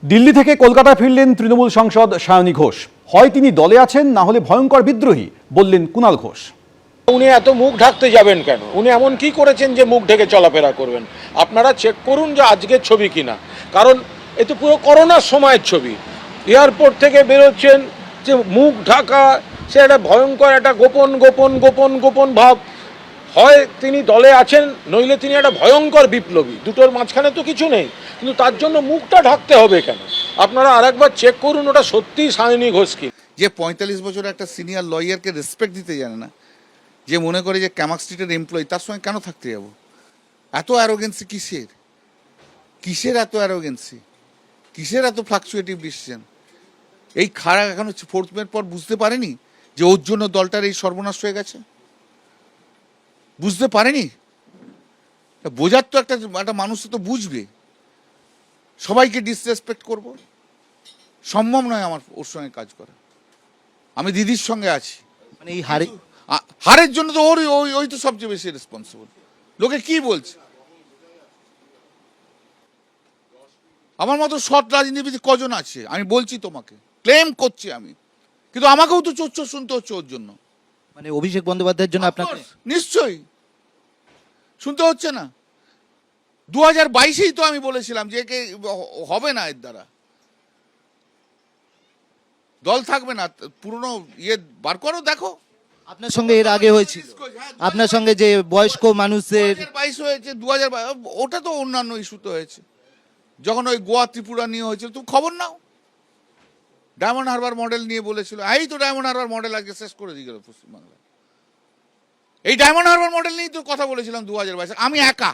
দিল্লি থেকে কলকাতায় ফিরলেন তৃণমূল সাংসদ সায়নী ঘোষ। হয় তিনি দলে আছেন, না হলে ভয়ঙ্কর বিদ্রোহী, বললেন কুণাল ঘোষ। উনি এত মুখ ঢাকতে যাবেন কেন? উনি এমন কি করেছেন যে মুখ ঢেকে চলাফেরা করবেন? আপনারা চেক করুন যে আজকের ছবি কিনা, কারণ এ তো পুরো করোনার সময়ের ছবি। এয়ারপোর্ট থেকে বেরোচ্ছেন, যে মুখ ঢাকা, সে একটা ভয়ঙ্কর একটা গোপন গোপন গোপন গোপন ভাব। হয় তিনি দলে আছেন, নইলে তিনি একটা ভয়ঙ্কর বিপ্লবী। দুটোর মাঝখানে তো কিছু নেই, কিন্তু তার জন্য মুখটা ঢাকতে হবে কেন? আপনারা আরেকবার চেক করুন ওটা সত্যিই সায়নী ঘোষ কি। যে ৪৫ বছর একটা সিনিয়র লয়ারকে রেসপেক্ট দিতে জানে না, যে মনে করে যে ক্যামাক স্ট্রিটের এমপ্লয়ি, তার সঙ্গে কেন থাকতে যাব? এত অ্যারোগেন্সি কিসের? কিসের এত অ্যারোগেন্সি? কিসের এত ফ্লাকচুয়েটিভ ডিসিশন? এই খাড়া এখনো 4th মের পর বুঝতে পারেনি যে ওর জন্য দলটার এই সর্বনাশ হয়ে গেছে? বুঝতে পারেনি? বোঝার তো একটা মানুষ তো বুঝবে। সবাইকে ডিসরেসপেক্ট করব, সম্ভব নয় আমার ওর সঙ্গে কাজ করা। আমি দিদির সঙ্গে আছি, মানে এই হারে হারের জন্য তো ওর ওই তো সবচেয়ে বেশি রেসপন্সিবল। লোকে কি বলছে? আমার মতো সৎ রাজনীতিবিদ কজন আছে আমি বলছি তোমাকে, ক্লেম করছি আমি, কিন্তু আমাকেও তো চোর চোর শুনতে হচ্ছে ওর জন্য। মানে অভিষেক বন্দ্যোপাধ্যায়ের জন্য আপনাকে নিশ্চয়ই শুনতে হচ্ছে না। 2022-এই তো আমি বলেছিলাম যে একে হবে না, এর দ্বারা দল থাকবে না। পুরনো বার করো, দেখো। আপনার সঙ্গে এর আগে হয়েছিল, আপনার সঙ্গে যে বয়স্ক মানুষদের 2022 হয়েছে, 2022 ওটা তো অন্যান্য ইস্যুতে হয়েছে। যখন ওই গোয়া ত্রিপুরা নিয়ে হয়েছিল, তুমি খবর নাও। ডায়মন্ড হারবার মডেল নিয়ে বলেছিল, এই তো ডায়মন্ড হারবার মডেল আজকে শেষ করে দিয়ে গেল পশ্চিমবাংলা। এই ডায়মন্ড হারবার মডেল নিয়েই তো কথা বলেছিলাম 2022, আমি একা।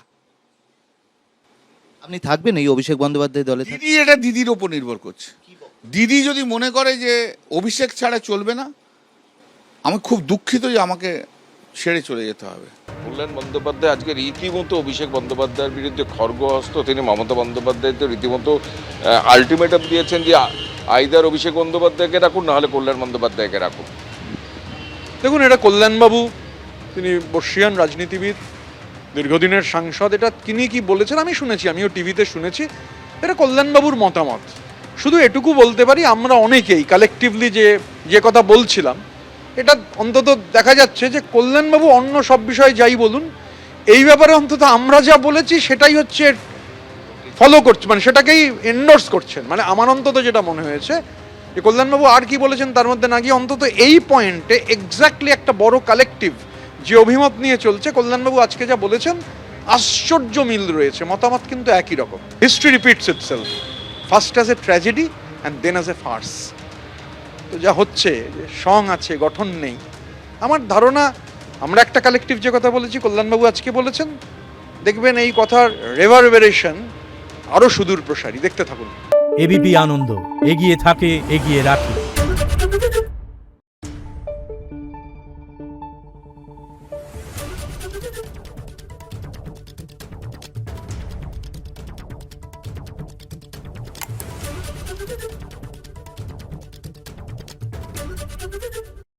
আপনি থাকবেন এই অভিষেক বন্দ্যোপাধ্যায় দলে? দিদি, এটা দিদির ওপর নির্ভর করছে। দিদি যদি মনে করে যে অভিষেক ছাড়া চলবে না, আমি খুব দুঃখিত যে আমাকে ছেড়ে চলে যেতে হবে। কল্যাণ বন্দ্যোপাধ্যায় আজকে রীতিমতো অভিষেক বন্দ্যোপাধ্যায়ের বিরুদ্ধে খড়গহস্ত। তিনি মমতা বন্দ্যোপাধ্যায় তো রীতিমতো আলটিমেটাম দিয়েছেন যে আইদার অভিষেক বন্দ্যোপাধ্যায়কে রাখুন, নাহলে কল্যাণ বন্দ্যোপাধ্যায়কে রাখুন। দেখুন, এটা কল্যাণবাবু, তিনি বর্ষীয়ান রাজনীতিবিদ, দীর্ঘদিনের সাংসদ। এটা তিনি কি বলেছেন আমি শুনেছি, আমিও টিভিতে শুনেছি। এটা কল্যাণবাবুর মতামত। শুধু এটুকু বলতে পারি, আমরা অনেকেই কালেকটিভলি যে কথা বলছিলাম, এটা অন্তত দেখা যাচ্ছে যে কল্যাণবাবু অন্য সব বিষয়ে যাই বলুন, এই ব্যাপারে অন্তত আমরা যা বলেছি সেটাই হচ্ছে ফলো করছে, মানে সেটাকেই এন্ডোর্স করছেন। মানে আমার অন্তত যেটা মনে হয়েছে যে কল্যাণবাবু আর কি বলেছেন তার মধ্যে না গিয়ে অন্তত এই পয়েন্টে এক্স্যাক্টলি একটা বড় কালেকটিভ যে অভিমত নিয়ে চলছে, কল্যাণবাবু আজকে যা বলেছেন আশ্চর্য মিল রয়েছে। মতামত কিন্তু একই রকম। History repeats itself, first as a tragedy and then as a farce. তো যা হচ্ছে, সং আছে, গঠন নেই। আমার ধারণা আমরা একটা কালেকটিভ যে কথা বলেছি, কল্যাণবাবু আজকে বলেছেন, দেখবেন এই কথার রেভারবেরেশন আরো সুদূর প্রসারী। দেখতে থাকুন। এবিপি আনন্দ, এগিয়ে থাকে, এগিয়ে রাখে।